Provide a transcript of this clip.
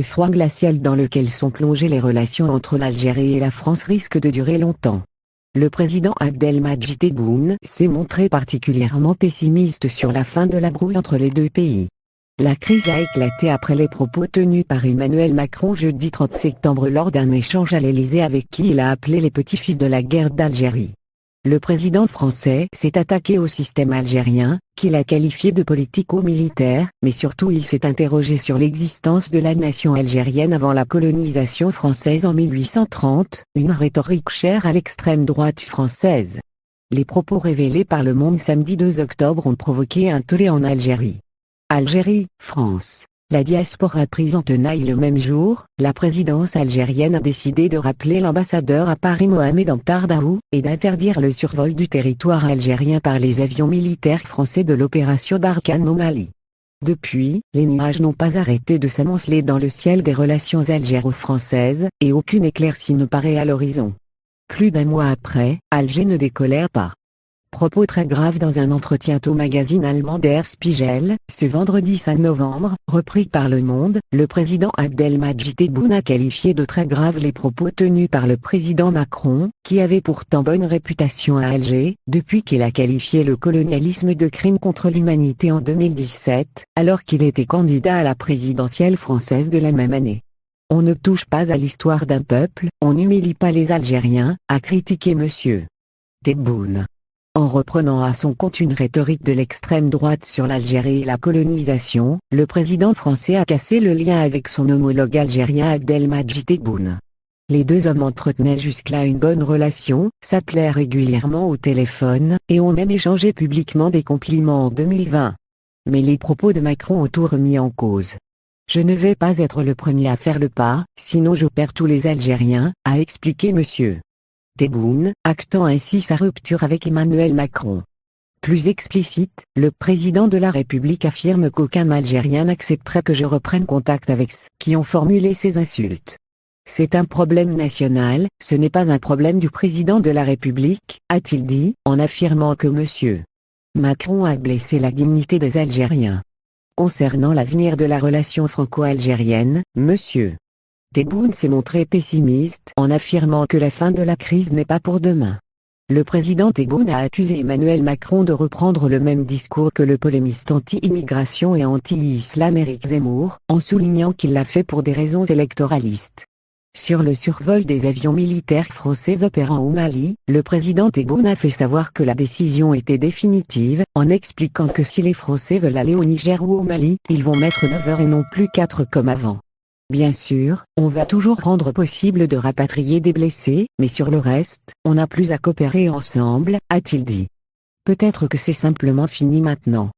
le froid glacial dans lequel sont plongées les relations entre l'Algérie et la France risque de durer longtemps. Le président Abdelmadjid Tebboune s'est montré particulièrement pessimiste sur la fin de la brouille entre les deux pays. La crise a éclaté après les propos tenus par Emmanuel Macron jeudi 30 septembre lors d'un échange à l'Élysée avec qui il a appelé les petits-fils de la guerre d'Algérie. Le président français s'est attaqué au système algérien, qu'il a qualifié de politico-militaire, mais surtout il s'est interrogé sur l'existence de la nation algérienne avant la colonisation française en 1830, une rhétorique chère à l'extrême droite française. Les propos révélés par Le Monde samedi 2 octobre ont provoqué un tollé en Algérie. Algérie, France. La diaspora prise en tenaille le même jour, la présidence algérienne a décidé de rappeler l'ambassadeur à Paris Mohamed Antar Daou, et d'interdire le survol du territoire algérien par les avions militaires français de l'opération Barkhane au Mali. Depuis, les nuages n'ont pas arrêté de s'amonceler dans le ciel des relations algéro-françaises, et aucune éclaircie ne paraît à l'horizon. Plus d'un mois après, Alger ne décolère pas. Propos très graves dans un entretien au magazine allemand Der Spiegel, ce vendredi 5 novembre, repris par Le Monde, le président Abdelmadjid Tebboune a qualifié de très graves les propos tenus par le président Macron, qui avait pourtant bonne réputation à Alger, depuis qu'il a qualifié le colonialisme de crime contre l'humanité en 2017, alors qu'il était candidat à la présidentielle française de la même année. On ne touche pas à l'histoire d'un peuple, on n'humilie pas les Algériens, a critiqué M. Tebboune. En reprenant à son compte une rhétorique de l'extrême droite sur l'Algérie et la colonisation, le président français a cassé le lien avec son homologue algérien Abdelmadjid Tebboune. Les deux hommes entretenaient jusque-là une bonne relation, s'appelaient régulièrement au téléphone, et ont même échangé publiquement des compliments en 2020. Mais les propos de Macron ont tout remis en cause. « Je ne vais pas être le premier à faire le pas, sinon je perds tous les Algériens », a expliqué M. Tebboune, actant ainsi sa rupture avec Emmanuel Macron. Plus explicite, le président de la République affirme qu'aucun Algérien n'accepterait que je reprenne contact avec ceux qui ont formulé ces insultes. C'est un problème national, ce n'est pas un problème du président de la République, a-t-il dit, en affirmant que M. Macron a blessé la dignité des Algériens. Concernant l'avenir de la relation franco-algérienne, M. Tebboune s'est montré pessimiste en affirmant que la fin de la crise n'est pas pour demain. Le président Tebboune a accusé Emmanuel Macron de reprendre le même discours que le polémiste anti-immigration et anti-islam Éric Zemmour, en soulignant qu'il l'a fait pour des raisons électoralistes. Sur le survol des avions militaires français opérant au Mali, le président Tebboune a fait savoir que la décision était définitive, en expliquant que si les Français veulent aller au Niger ou au Mali, ils vont mettre 9 heures et non plus 4 comme avant. Bien sûr, on va toujours rendre possible de rapatrier des blessés, mais sur le reste, on n'a plus à coopérer ensemble, a-t-il dit. Peut-être que c'est simplement fini maintenant.